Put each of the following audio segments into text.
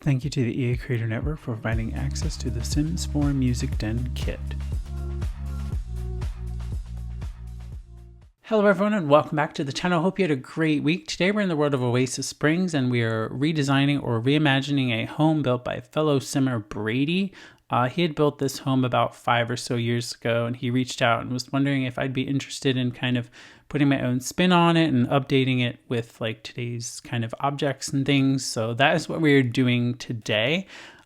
Thank you to the EA Creator Network for providing access to the Sims 4 Music Den kit. Hello everyone and welcome back to the channel. Hope you had a great week. Today we're in the world of Oasis Springs and we are redesigning or reimagining a home built by fellow simmer Brady. He had built this home about 5 or so years ago and he reached out and was wondering if I'd be interested in kind of putting my own spin on it and updating it with like today's kind of objects and things. So that is what we're doing today.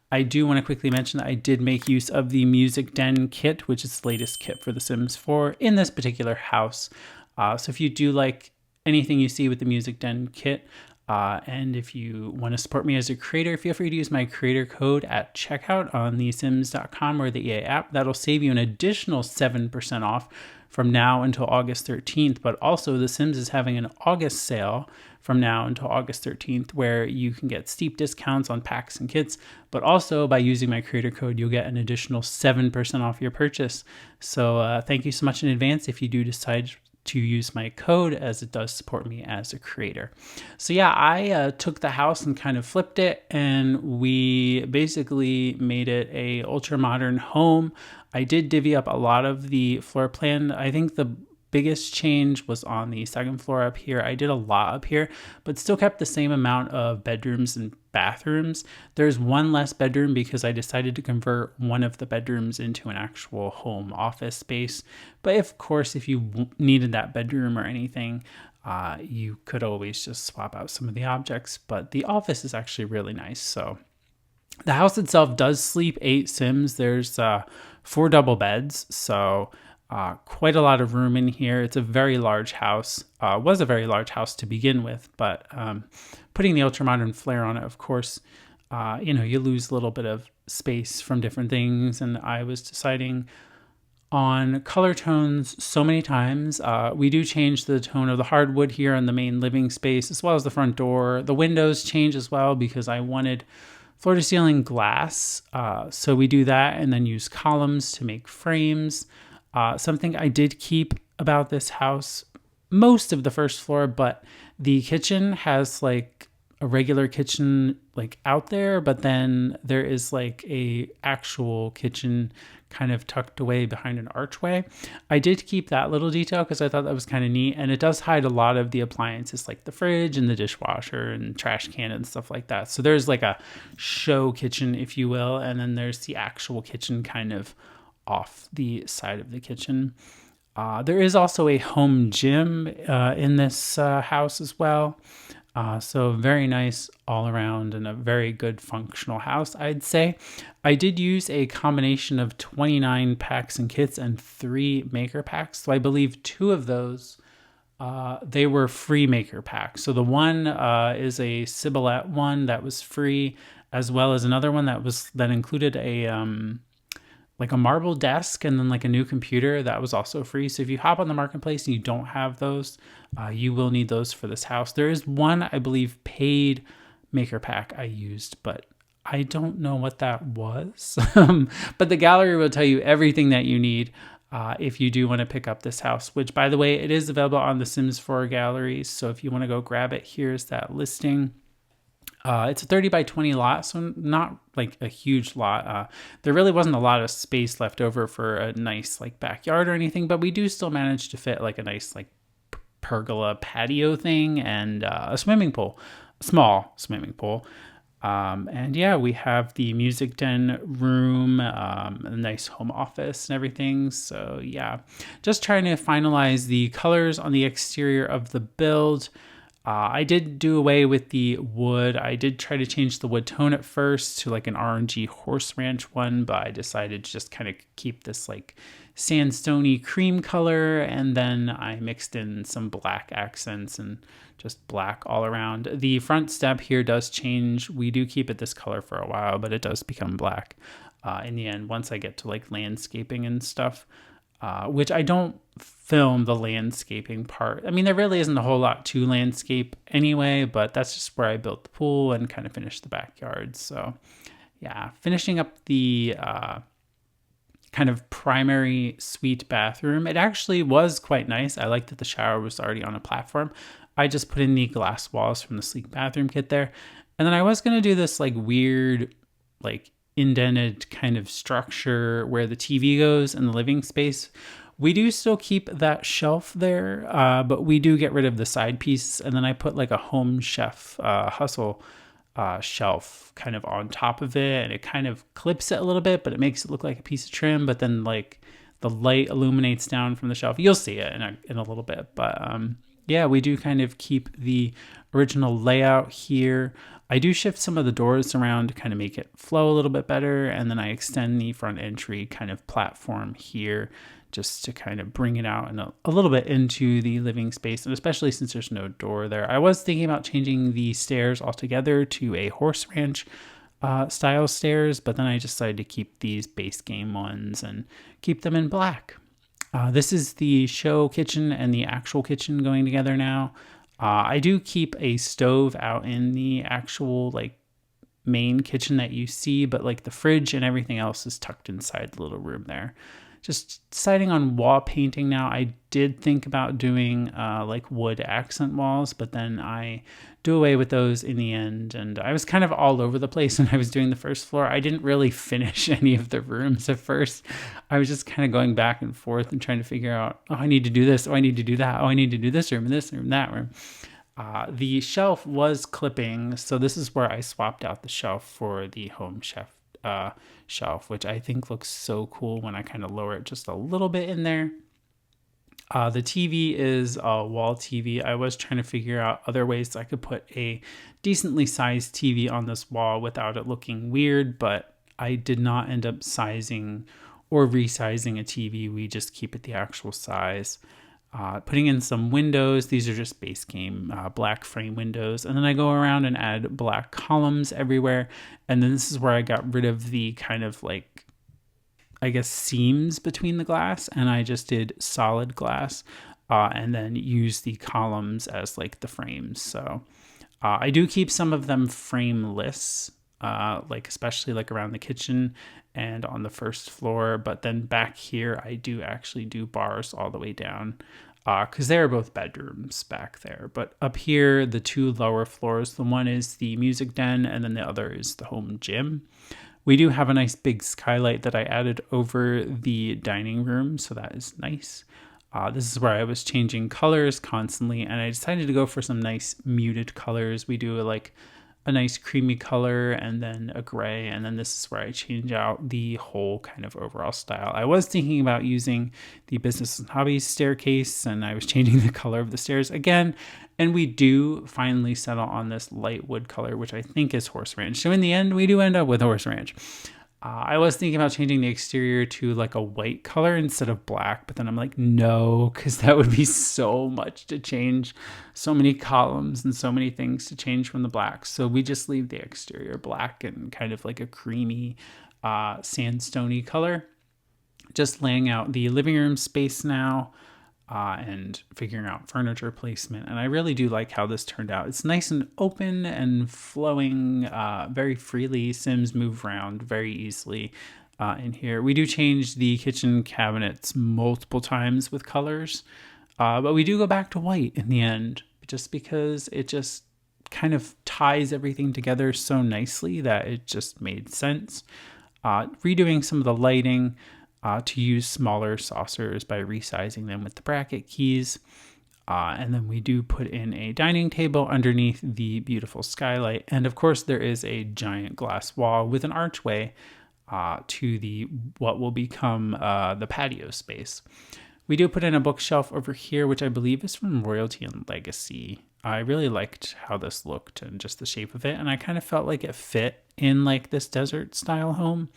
I do want to quickly mention that I did make use of the Music Den kit, which is the latest kit for The Sims 4 in this particular house. So if you do like anything you see with the Music Den kit, and if you want to support me as a creator, feel free to use my creator code at checkout on thesims.com or the EA app. That'll save you an additional 7% off from now until August 13th. But also The Sims is having an August sale from now until August 13th, where you can get steep discounts on packs and kits, but also by using my creator code, you'll get an additional 7% off your purchase. So thank you so much in advance if you do decide to use my code, as it does support me as a creator. So yeah, I took the house and kind of flipped it, and we basically made it a ultra modern home. I did divvy up a lot of the floor plan. I think the biggest change was on the second floor up here. I did a lot up here, but still kept the same amount of bedrooms and bathrooms. There's one less bedroom because I decided to convert one of the bedrooms into an actual home office space. But of course, if you needed that bedroom or anything, you could always just swap out some of the objects. But the office is actually really nice. So the house itself does sleep 8 Sims. There's 4 double beds. So quite a lot of room in here. It's a very large house. Was a very large house to begin with, but putting the ultramodern flair on it, of course, you lose a little bit of space from different things. And I was deciding on color tones so many times. We do change the tone of the hardwood here in the main living space, as well as the front door. The windows change as well because I wanted floor to ceiling glass. So we do that and then use columns to make frames. Something I did keep about this house, most of the first floor, but the kitchen has like a regular kitchen like out there, but then there is like a actual kitchen kind of tucked away behind an archway. I did keep that little detail because I thought that was kind of neat, and it does hide a lot of the appliances like the fridge and the dishwasher and trash can and stuff like that. So there's like a show kitchen, if you will, and then there's the actual kitchen kind of off the side of the kitchen. There is also a home gym in this house as well. So very nice all around and a very good functional house, I'd say. I did use a combination of 29 packs and kits and 3 maker packs. So I believe 2 of those, they were free maker packs. So the one is a Simoleons one that was free, as well as another one that included a like a marble desk and then like a new computer that was also free. So if you hop on the marketplace and you don't have those, you will need those for this house. There is one, I believe, paid maker pack I used, but I don't know what that was. But the gallery will tell you everything that you need if you do want to pick up this house, which, by the way, it is available on the Sims 4 galleries. So if you want to go grab it, here's that listing. It's a 30 by 20 lot, so not like a huge lot. There really wasn't a lot of space left over for a nice like backyard or anything, but we do still manage to fit like a nice like pergola patio thing and a swimming pool, a small swimming pool. And yeah, we have the Music Den room, a nice home office and everything. So yeah, just trying to finalize the colors on the exterior of the build. I did do away with the wood. I did try to change the wood tone at first to like an RNG horse ranch one, but I decided to just kind of keep this like sandstone-y cream color, and then I mixed in some black accents and just black all around. The front step here does change. We do keep it this color for a while, but it does become black in the end once I get to like landscaping and stuff. Which I don't film the landscaping part. I mean, there really isn't a whole lot to landscape anyway, but that's just where I built the pool and kind of finished the backyard. So yeah, finishing up the kind of primary suite bathroom. It actually was quite nice. I liked that the shower was already on a platform. I just put in the glass walls from the sleek bathroom kit there. And then I was going to do this like weird, like indented kind of structure where the TV goes in the living space. We do still keep that shelf there, but we do get rid of the side piece. And then I put like a Home Chef Hustle shelf kind of on top of it. And it kind of clips it a little bit, but it makes it look like a piece of trim. But then like the light illuminates down from the shelf. You'll see it in a little bit. But yeah, we do kind of keep the original layout here. I do shift some of the doors around to kind of make it flow a little bit better. And then I extend the front entry kind of platform here just to kind of bring it out and a little bit into the living space. And especially since there's no door there, I was thinking about changing the stairs altogether to a horse ranch style stairs, but then I decided to keep these base game ones and keep them in black. This is the show kitchen and the actual kitchen going together now. I do keep a stove out in the actual like main kitchen that you see, but like the fridge and everything else is tucked inside the little room there. Just deciding on wall painting now. I did think about doing like wood accent walls, but then I do away with those in the end. And I was kind of all over the place when I was doing the first floor. I didn't really finish any of the rooms at first. I was just kind of going back and forth and trying to figure out, oh, I need to do this. Oh, I need to do that. Oh, I need to do this room, that room. The shelf was clipping, so this is where I swapped out the shelf for the Home Chef shelf, which I think looks so cool when I kind of lower it just a little bit in there. The TV is a wall TV. I was trying to figure out other ways I could put a decently sized TV on this wall without it looking weird, but I did not end up sizing or resizing a TV. We just keep it the actual size. Putting in some windows. These are just base game black frame windows. And then I go around and add black columns everywhere. And then this is where I got rid of the kind of like, I guess, seams between the glass. And I just did solid glass and then use the columns as like the frames. So I do keep some of them frameless, like especially like around the kitchen and on the first floor. But then back here, I do actually do bars all the way down because they're both bedrooms back there. But up here, the two lower floors, the one is the music den and then the other is the home gym. We do have a nice big skylight that I added over the dining room, so that is nice. This is where I was changing colors constantly, and I decided to go for some nice muted colors. We do like a nice creamy color and then a gray, and then this is where I change out the whole kind of overall style. I was thinking about using the business and hobbies staircase, and I was changing the color of the stairs again, and we do finally settle on this light wood color, which I think is horse ranch. So in the end, we do end up with horse ranch. I was thinking about changing the exterior to like a white color instead of black, but then I'm like, no, because that would be so much to change, so many columns and so many things to change from the black. So we just leave the exterior black and kind of like a creamy sandstone-y color. Just laying out the living room space now and figuring out furniture placement. And I really do like how this turned out. It's nice and open and flowing very freely. Sims move around very easily in here. We do change the kitchen cabinets multiple times with colors, but we do go back to white in the end just because it just kind of ties everything together so nicely that it just made sense. Redoing some of the lighting, to use smaller saucers by resizing them with the bracket keys. And then we do put in a dining table underneath the beautiful skylight. And of course, there is a giant glass wall with an archway to the what will become the patio space. We do put in a bookshelf over here, which I believe is from Royalty and Legacy. I really liked how this looked and just the shape of it. And I kind of felt like it fit in like this desert style home.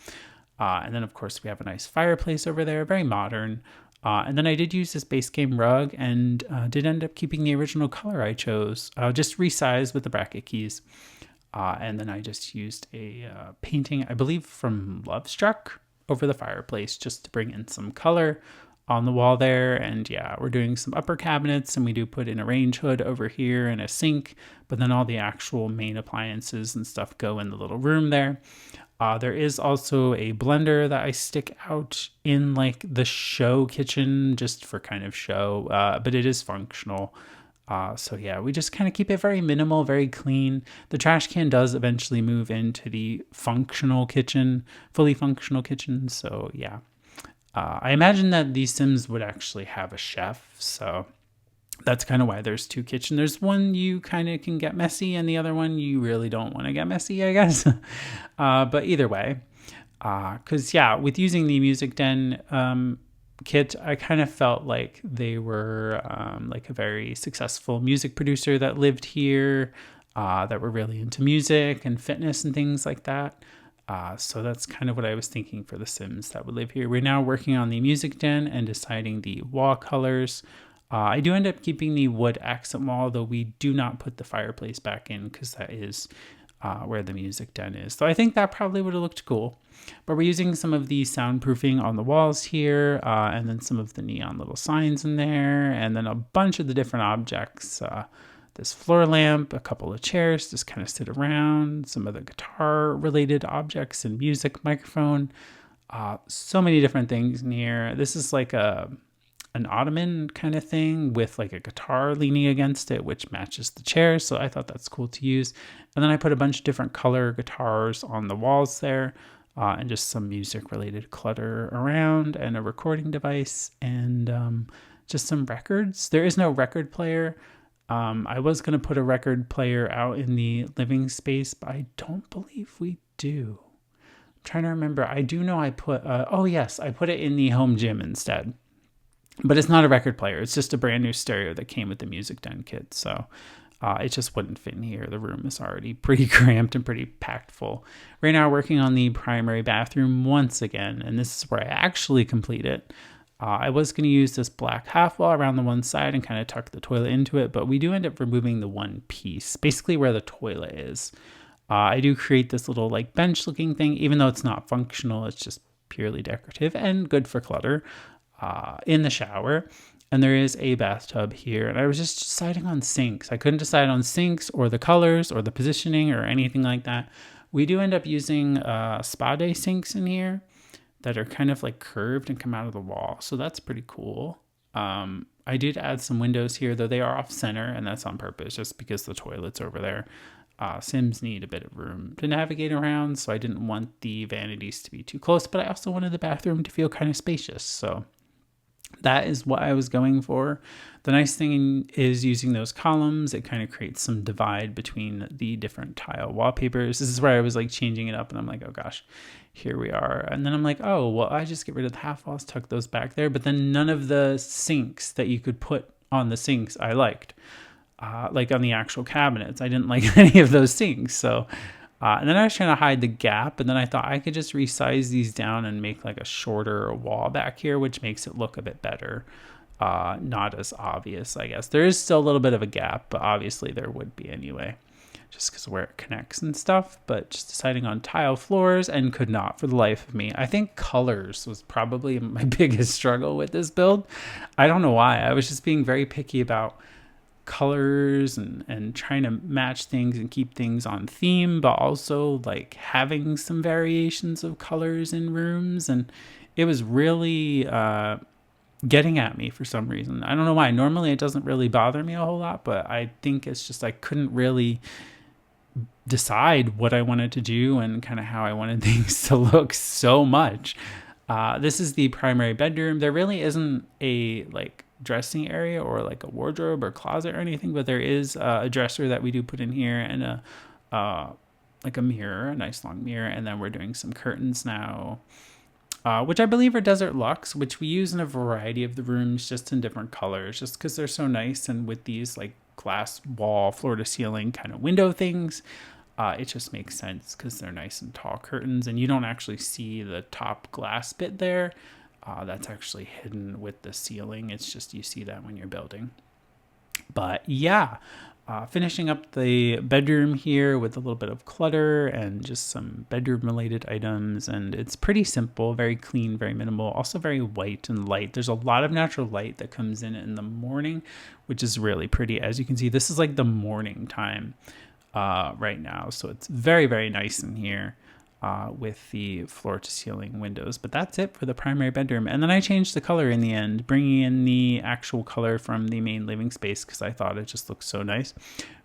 And then, of course, we have a nice fireplace over there, very modern. And then I did use this base game rug and did end up keeping the original color I chose, just resized with the bracket keys. And then I just used a painting, I believe from Love Struck, over the fireplace just to bring in some color on the wall there. And yeah, we're doing some upper cabinets and we do put in a range hood over here and a sink, but then all the actual main appliances and stuff go in the little room there. There is also a blender that I stick out in like the show kitchen just for kind of show, but it is functional. So yeah, we just kind of keep it very minimal, very clean. The trash can does eventually move into the functional kitchen, fully functional kitchen. So yeah, I imagine that these Sims would actually have a chef. So that's kind of why there's two kitchens. There's one you kind of can get messy, and the other one you really don't want to get messy, I guess. But either way, because yeah, with using the Music Den kit, I kind of felt like they were like a very successful music producer that lived here, that were really into music and fitness and things like that. So that's kind of what I was thinking for the Sims that would live here. We're now working on the Music Den and deciding the wall colors. I do end up keeping the wood accent wall, though we do not put the fireplace back in because that is where the Music Den is. So I think that probably would have looked cool. But we're using some of the soundproofing on the walls here, and then some of the neon little signs in there, and then a bunch of the different objects. This floor lamp, a couple of chairs just kind of sit around, some of the guitar-related objects and music microphone. So many different things in here. This is like an ottoman kind of thing with like a guitar leaning against it, which matches the chair. So I thought that's cool to use. And then I put a bunch of different color guitars on the walls there, and just some music related clutter around, and a recording device, and just some records. There is no record player. I was going to put a record player out in the living space, but I don't believe we do. I'm trying to remember. I do know I put, oh yes, I put it in the home gym instead. But it's not a record player. It's just a brand new stereo that came with the Music Den kit. So it just wouldn't fit in here. The room is already pretty cramped and pretty packed full. Right now, working on the primary bathroom once again. And this is where I actually complete it. I was going to use this black half wall around the one side and kind of tuck the toilet into it. But we do end up removing the one piece, basically where the toilet is. I do create this little like bench looking thing, even though it's not functional. It's just purely decorative and good for clutter. In the shower, and there is a bathtub here, and I was just deciding on sinks. I couldn't decide on sinks or the colors or the positioning or anything like that. We do end up using spa day sinks in here that are kind of like curved and come out of the wall, so that's pretty cool. I did add some windows here, though they are off center, and that's on purpose just because the toilet's over there. Sims need a bit of room to navigate around, so I didn't want the vanities to be too close, but I also wanted the bathroom to feel kind of spacious, so that is what I was going for. The nice thing is using those columns, it kind of creates some divide between the different tile wallpapers. This is where I was like changing it up, and I'm like, oh gosh, here we are. And then I'm like, oh, well, I just get rid of the half walls, tuck those back there. But then none of the sinks that you could put on the sinks I liked. Like on the actual cabinets, I didn't like any of those sinks. So and then I was trying to hide the gap, and then I thought I could just resize these down and make like a shorter wall back here, which makes it look a bit better. Not as obvious, I guess. There is still a little bit of a gap, but obviously there would be anyway, just because of where it connects and stuff. But just deciding on tile floors, and could not for the life of me. I think colors was probably my biggest struggle with this build. I don't know why. I was just being very picky about colors and trying to match things and keep things on theme, but also like having some variations of colors in rooms, and it was really getting at me for some reason. I don't know why. Normally it doesn't really bother me a whole lot, but I think it's just I couldn't really decide what I wanted to do and kind of how I wanted things to look so much. This is the primary bedroom. There really isn't a like dressing area or like a wardrobe or closet or anything, but there is a dresser that we do put in here, and like a mirror, a nice long mirror, and then we're doing some curtains now, which I believe are Desert Luxe, which we use in a variety of the rooms, just in different colors, just because they're so nice. And with these like glass wall, floor to ceiling kind of window things, it just makes sense because they're nice and tall curtains, and you don't actually see the top glass bit there. That's actually hidden with the ceiling. It's just you see that when you're building. But yeah, finishing up the bedroom here with a little bit of clutter and just some bedroom related items. And it's pretty simple, very clean, very minimal, also very white and light. There's a lot of natural light that comes in the morning, which is really pretty. As you can see, this is like the morning time right now. So it's very, very nice in here. with the floor to ceiling windows. But that's it for the primary bedroom. And then I changed the color in the end, bringing in the actual color from the main living space because I thought it just looked so nice.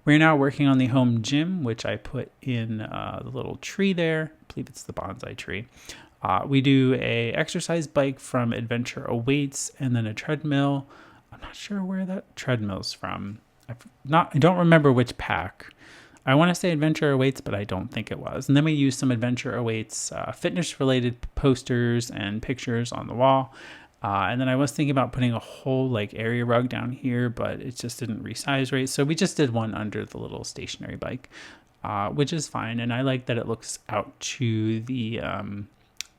We're now working on the home gym, which I put in the little tree there. I believe it's the bonsai tree. We do a exercise bike from Adventure Awaits and then a treadmill. I'm not sure where that treadmill's from. I don't remember which pack. I want to say Adventure Awaits, but I don't think it was. And then we use some Adventure Awaits fitness-related posters and pictures on the wall. And then I was thinking about putting a whole like area rug down here, but it just didn't resize right. So we just did one under the little stationary bike, which is fine. And I like that it looks out to the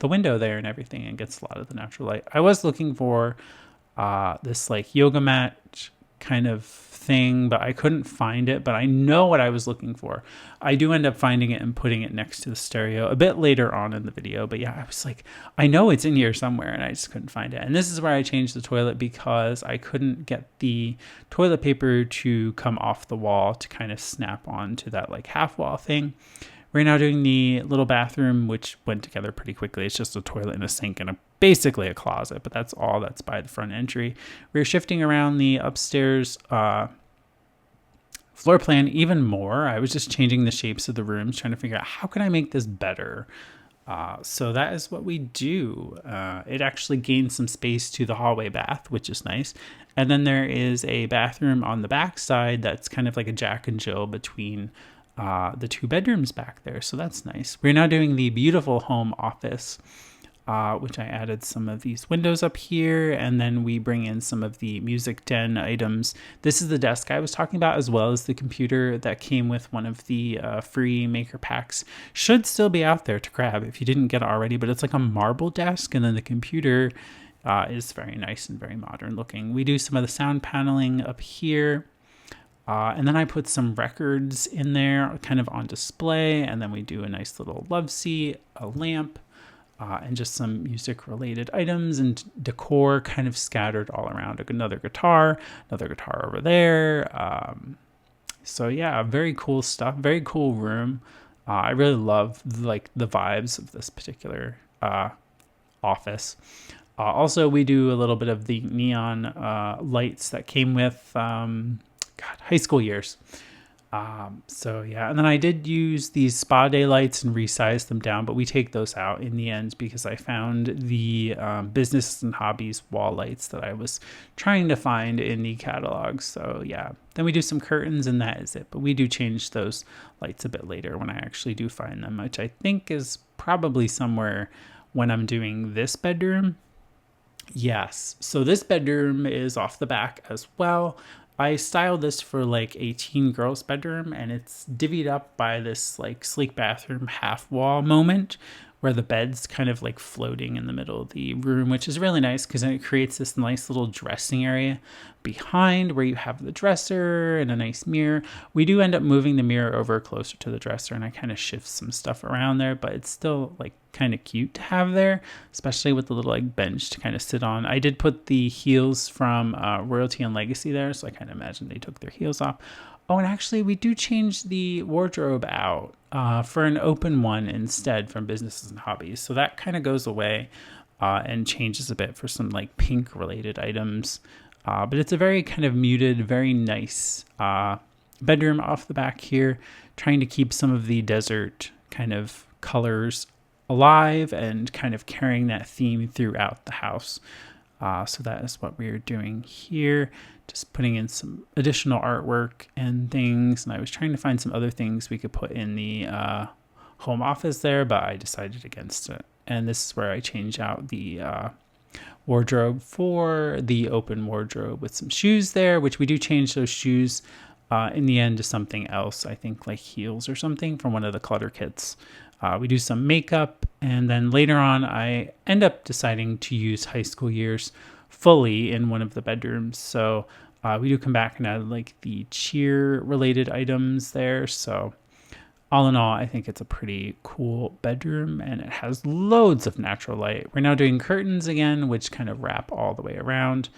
window there and everything and gets a lot of the natural light. I was looking for this like yoga mat kind of thing, but I couldn't find it, but I know what I was looking for. I do end up finding it and putting it next to the stereo a bit later on in the video, but yeah, I was like, I know it's in here somewhere and I just couldn't find it. And this is where I changed the toilet because I couldn't get the toilet paper to come off the wall to kind of snap onto that like half wall thing. We're now doing the little bathroom, which went together pretty quickly. It's just a toilet and a sink and basically a closet, but that's all that's by the front entry. We're shifting around the upstairs floor plan even more. I was just changing the shapes of the rooms, trying to figure out how can I make this better. So that is what we do. It actually gains some space to the hallway bath, which is nice. And then there is a bathroom on the back side that's kind of like a Jack and Jill between the two bedrooms back there. So that's nice. We're now doing the beautiful home office, which I added some of these windows up here, and then we bring in some of the music den items. This is the desk I was talking about, as well as the computer that came with one of the free maker packs. Should still be out there to grab if you didn't get it already, but it's like a marble desk, and then the computer is very nice and very modern looking. We do some of the sound paneling up here. And then I put some records in there kind of on display, and then we do a nice little love seat, a lamp, and just some music related items and decor kind of scattered all around. Another guitar over there. So yeah, very cool stuff, very cool room. I really love like the vibes of this particular office. Also, we do a little bit of the neon lights that came with high school years. So yeah, and then I did use these spa day lights and resize them down, but we take those out in the end because I found the business and hobbies wall lights that I was trying to find in the catalog. So yeah, then we do some curtains and that is it. But we do change those lights a bit later when I actually do find them, which I think is probably somewhere when I'm doing this bedroom. Yes, so this bedroom is off the back as well. I styled this for like a teen girl's bedroom, and it's divvied up by this like sleek bathroom half wall moment where the bed's kind of like floating in the middle of the room, which is really nice because then it creates this nice little dressing area behind where you have the dresser and a nice mirror. We do end up moving the mirror over closer to the dresser, and I kind of shift some stuff around there, but it's still like kind of cute to have there, especially with the little like bench to kind of sit on. I did put the heels from Royalty and Legacy there, so I kind of imagine they took their heels off. Oh, and actually we do change the wardrobe out for an open one instead from Businesses and Hobbies. So that kind of goes away and changes a bit for some like pink related items. But it's a very kind of muted, very nice bedroom off the back here, trying to keep some of the desert kind of colors alive and kind of carrying that theme throughout the house. So that is what we're doing here, just putting in some additional artwork and things. And I was trying to find some other things we could put in the home office there, but I decided against it. And this is where I change out the wardrobe for the open wardrobe with some shoes there, which we do change those shoes in the end to something else. I think like heels or something from one of the clutter kits. We do some makeup, and then later on I end up deciding to use high school years fully in one of the bedrooms. So we do come back and add like the cheer related items there. So all in all, I think it's a pretty cool bedroom, and it has loads of natural light. We're now doing curtains again, which kind of wrap all the way around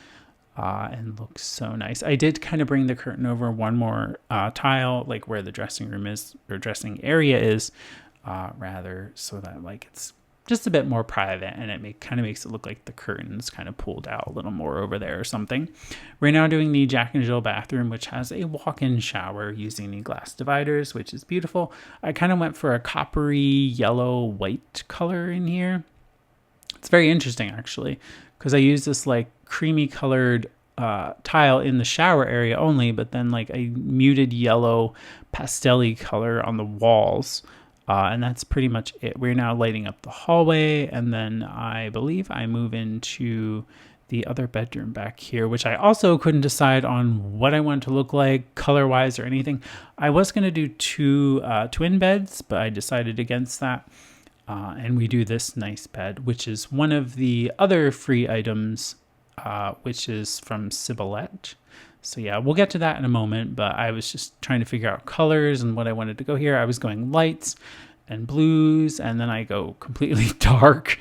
and looks so nice. I did kind of bring the curtain over one more tile, like where the dressing room is or dressing area is. rather, so that like it's just a bit more private, and it kind of makes it look like the curtains kind of pulled out a little more over there or something. We're now doing the Jack and Jill bathroom, which has a walk-in shower using the glass dividers, which is beautiful. I kind of went for a coppery yellow white color in here. It's very interesting actually, because I use this like creamy colored tile in the shower area only, but then like a muted yellow pastel-y color on the walls. And that's pretty much it. We're now lighting up the hallway, and then I believe I move into the other bedroom back here, which I also couldn't decide on what I wanted to look like color-wise or anything. I was going to do two twin beds, but I decided against that. And we do this nice bed, which is one of the other free items, which is from Simoleons. So yeah, we'll get to that in a moment, but I was just trying to figure out colors and what I wanted to go here. I was going lights and blues, and then I go completely dark,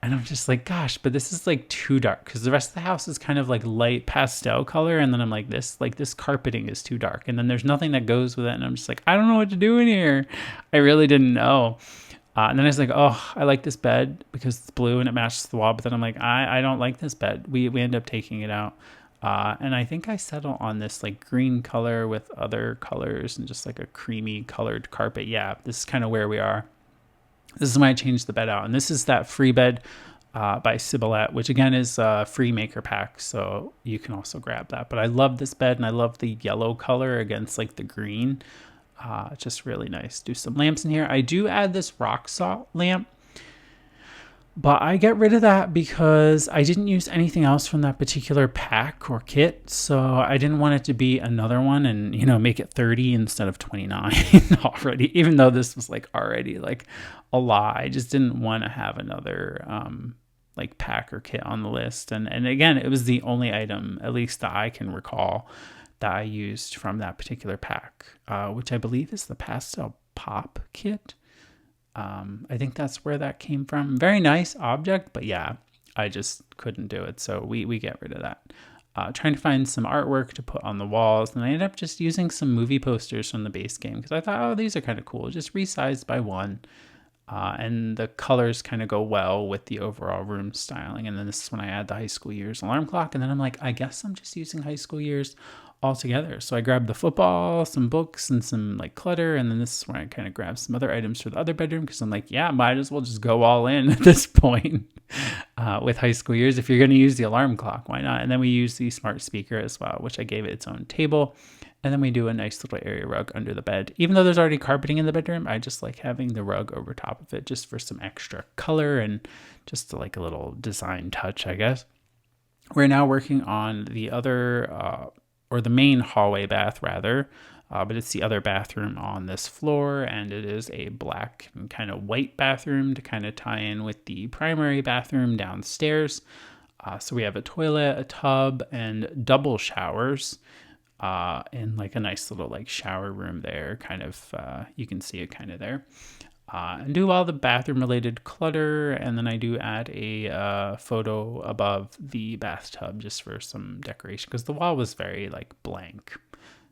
and I'm just like, gosh, but this is like too dark, because the rest of the house is kind of like light pastel color, and then I'm like, this carpeting is too dark, and then there's nothing that goes with it, and I'm just like, I don't know what to do in here. I really didn't know. And then I was like, oh, I like this bed because it's blue and it matches the wall, but then I'm like, I don't like this bed. We end up taking it out. And I think I settle on this like green color with other colors and just like a creamy colored carpet. Yeah, this is kind of where we are. This is when I changed the bed out. And this is that free bed by Simoleons, which again is a free maker pack. So you can also grab that. But I love this bed, and I love the yellow color against like the green. Just really nice. Do some lamps in here. I do add this rock salt lamp, but I get rid of that because I didn't use anything else from that particular pack or kit. So I didn't want it to be another one and, make it 30 instead of 29 already, even though this was like already like a lot. I just didn't want to have another, like pack or kit on the list. And again, it was the only item, at least that I can recall, that I used from that particular pack, which I believe is the Pastel Pop kit. I think that's where that came from. Very nice object, but yeah, I just couldn't do it. So we get rid of that. Trying to find some artwork to put on the walls, and I ended up just using some movie posters from the base game because I thought, oh, these are kind of cool. Just resized by one. And the colors kind of go well with the overall room styling. And then this is when I add the High School Years alarm clock. And then I'm like, I guess I'm just using High School Years all together. So I grabbed the football, some books, and some like clutter. And then this is where I kind of grabbed some other items for the other bedroom because I'm like, yeah, might as well just go all in at this point with High School Years. If you're going to use the alarm clock, why not? And then we use the smart speaker as well, which I gave it its own table. And then we do a nice little area rug under the bed. Even though there's already carpeting in the bedroom, I just like having the rug over top of it just for some extra color and just like a little design touch, I guess. We're now working on the other, or the main hallway bath rather, but it's the other bathroom on this floor, and it is a black and kind of white bathroom to kind of tie in with the primary bathroom downstairs. So we have a toilet, a tub, and double showers. And like a nice little like shower room there, kind of, you can see it kind of there, and do all the bathroom related clutter. And then I do add a photo above the bathtub just for some decoration because the wall was very like blank.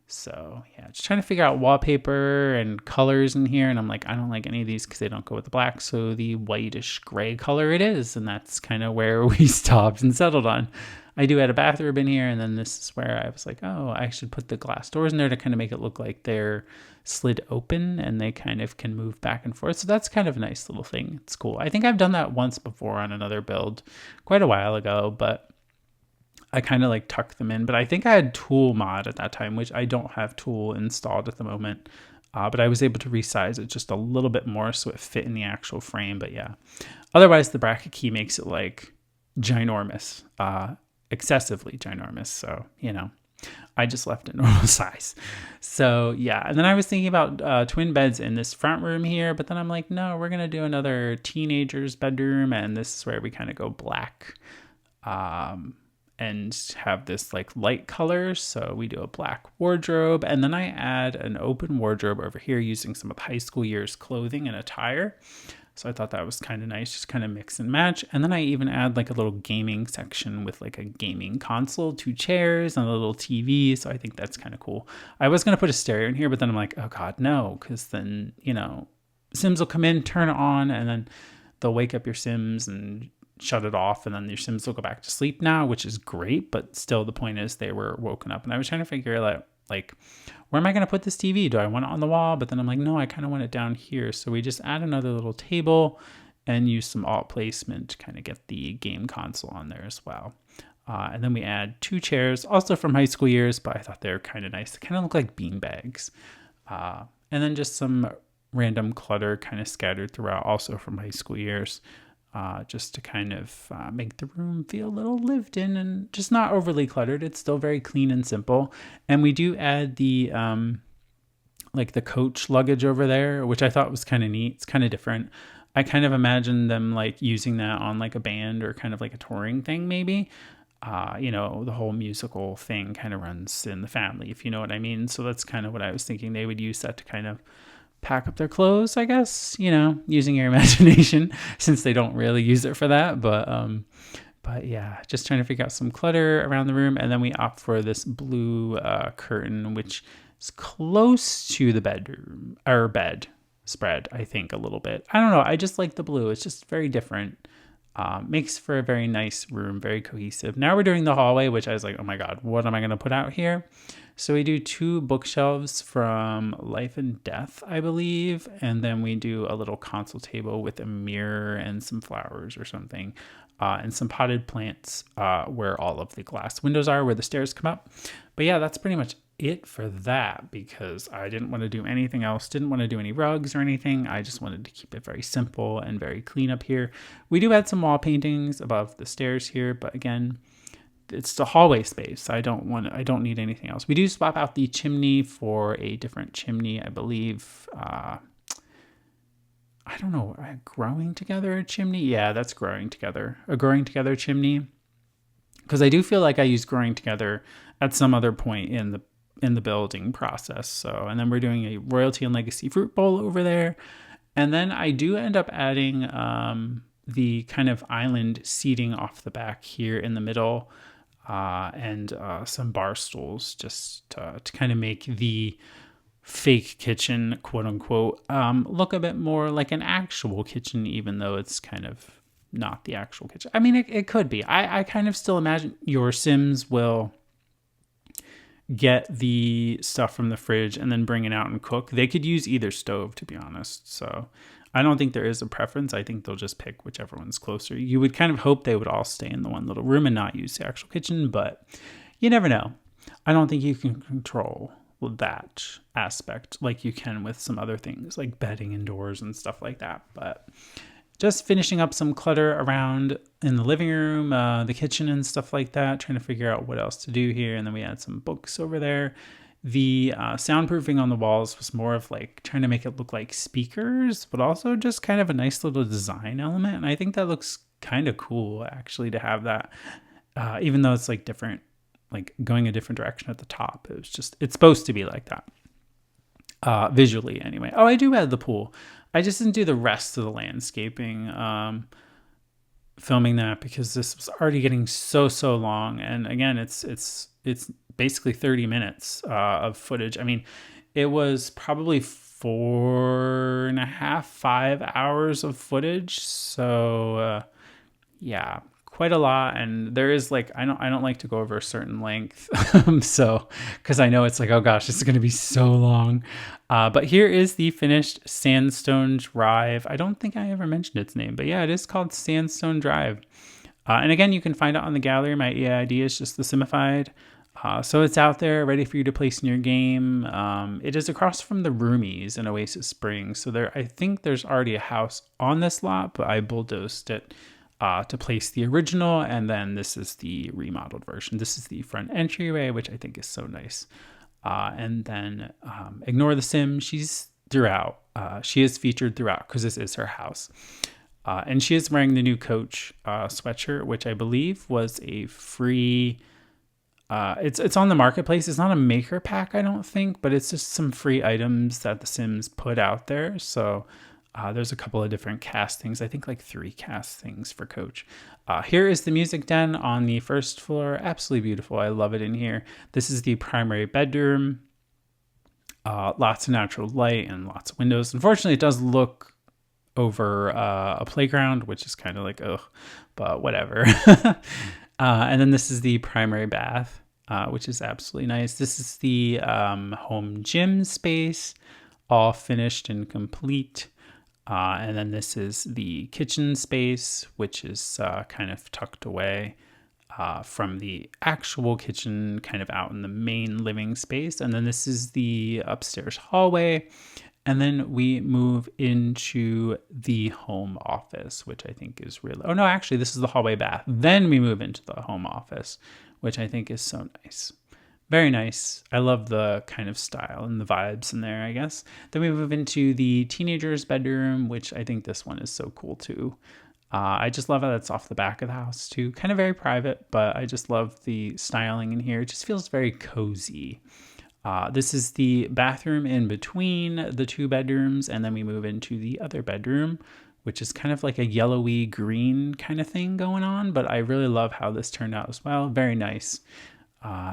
So yeah, just trying to figure out wallpaper and colors in here. And I'm like, I don't like any of these because they don't go with the black. So the whitish gray color it is. And that's kind of where we stopped and settled on. I do add a bathroom in here, and then this is where I was like, oh, I should put the glass doors in there to kind of make it look like they're slid open and they kind of can move back and forth. So that's kind of a nice little thing. It's cool. I think I've done that once before on another build quite a while ago, but I kind of like tucked them in. But I think I had Tool Mod at that time, which I don't have Tool installed at the moment. But I was able to resize it just a little bit more so it fit in the actual frame. But yeah, otherwise the bracket key makes it like ginormous. Excessively ginormous. So, I just left it normal size. So yeah. And then I was thinking about twin beds in this front room here, but then I'm like, no, we're going to do another teenager's bedroom. And this is where we kind of go black, and have this like light color. So we do a black wardrobe, and then I add an open wardrobe over here using some of the High School Years clothing and attire. So I thought that was kind of nice, just kind of mix and match. And then I even add like a little gaming section with like a gaming console, 2 chairs, and a little TV. So I think that's kind of cool. I was going to put a stereo in here, but then I'm like, oh God, no. Because then, Sims will come in, turn it on, and then they'll wake up your Sims and shut it off, and then your Sims will go back to sleep now, which is great. But still, the point is they were woken up, and I was trying to figure out like, where am I going to put this TV? Do I want it on the wall? But then I'm like, no, I kind of want it down here. So we just add another little table and use some alt placement to kind of get the game console on there as well. And then we add 2 chairs, also from high school years, but I thought they were kind of nice. They kind of look like bean bags. And then just some random clutter kind of scattered throughout, also from high school years, just to kind of make the room feel a little lived in and just not overly cluttered. It's still very clean and simple. And we do add the like the coach luggage over there, which I thought was kind of neat. It's kind of different. I kind of imagined them like using that on like a band or kind of like a touring thing maybe. The whole musical thing kind of runs in the family, if you know what I mean. So that's kind of what I was thinking. They would use that to kind of pack up their clothes, I guess, using your imagination, since they don't really use it for that. But yeah, just trying to figure out some clutter around the room. And then we opt for this blue curtain, which is close to the bedroom or bed spread, I think, a little bit. I don't know. I just like the blue. It's just very different. Makes for a very nice room, very cohesive. Now we're doing the hallway, which I was like, oh my God, what am I going to put out here? So we do 2 bookshelves from Life and Death, I believe. And then we do a little console table with a mirror and some flowers or something. And some potted plants where all of the glass windows are, where the stairs come up. But yeah, that's pretty much it for that, because I didn't want to do anything else. Didn't want to do any rugs or anything. I just wanted to keep it very simple and very clean up here. We do add some wall paintings above the stairs here, but again, it's the hallway space. I don't need anything else. We do swap out the chimney for a different chimney, I believe. I don't know, a growing together chimney? Yeah, that's growing together. A growing together chimney. Because I do feel like I used growing together at some other point in the building process. So, and then we're doing a royalty and legacy fruit bowl over there. And then I do end up adding the kind of island seating off the back here in the middle, and some bar stools just to kind of make the fake kitchen, quote unquote, look a bit more like an actual kitchen, even though it's kind of not the actual kitchen. I mean, it could be. I kind of still imagine your Sims will get the stuff from the fridge and then bring it out and cook. They could use either stove, to be honest. So I don't think there is a preference. I think they'll just pick whichever one's closer. You would kind of hope they would all stay in the one little room and not use the actual kitchen, but you never know. I don't think you can control that aspect like you can with some other things like bedding and doors and stuff like that. But just finishing up some clutter around in the living room, the kitchen and stuff like that, trying to figure out what else to do here. And then we had some books over there. The soundproofing on the walls was more of like trying to make it look like speakers, but also just kind of a nice little design element. And I think that looks kind of cool, actually, to have that, even though it's like different, like going a different direction at the top. It's supposed to be like that, visually anyway. Oh, I do add the pool. I just didn't do the rest of the landscaping, filming that, because this was already getting so long. And again, it's basically 30 minutes of footage. I mean, it was probably 4.5, 5 hours of footage. So yeah, quite a lot. And there is like, I don't like to go over a certain length. So, cause I know it's like, oh gosh, this is going to be so long. But here is the finished Sandstone Drive. I don't think I ever mentioned its name, but yeah, it is called Sandstone Drive. And again, you can find it on the gallery. My EID is just TheSimified. So it's out there ready for you to place in your game. It is across from the Roomies in Oasis Springs. So I think there's already a house on this lot, but I bulldozed it to place the original, and then this is the remodeled version. This is the front entryway, which I think is so nice. And then ignore the Sim. She's throughout. She is featured throughout because this is her house. And she is wearing the new Coach sweatshirt, which I believe was a free. It's on the marketplace. It's not a maker pack, I don't think, but it's just some free items that the Sims put out there. So there's a couple of different castings. I think like 3 castings for Coach. Here is the music den on the first floor. Absolutely beautiful. I love it in here. This is the primary bedroom. Lots of natural light and lots of windows. Unfortunately, it does look over a playground, which is kind of like, ugh, but whatever. And then this is the primary bath, which is absolutely nice. This is the home gym space, all finished and complete. And then this is the kitchen space, which is kind of tucked away from the actual kitchen, kind of out in the main living space. And then this is the upstairs hallway. And then we move into the home office, which I think is really, oh no, actually this is the hallway bath. Then we move into the home office, which I think is so nice. Very nice. I love the kind of style and the vibes in there, I guess. Then we move into the teenager's bedroom, which I think this one is so cool too. I just love how that's off the back of the house too. Kind of very private, but I just love the styling in here. It just feels very cozy. This is the bathroom in between the two bedrooms, and then we move into the other bedroom, which is kind of like a yellowy green kind of thing going on, but I really love how this turned out as well. Very nice.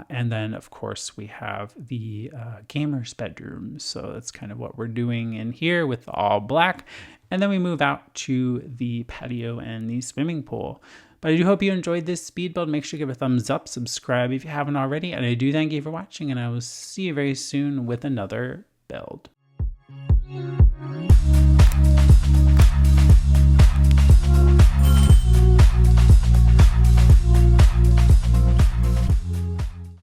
And then, of course, we have the gamer's bedroom. So that's kind of what we're doing in here with all black. And then we move out to the patio and the swimming pool. But I do hope you enjoyed this speed build. Make sure you give a thumbs up, subscribe if you haven't already. And I do thank you for watching, and I will see you very soon with another build.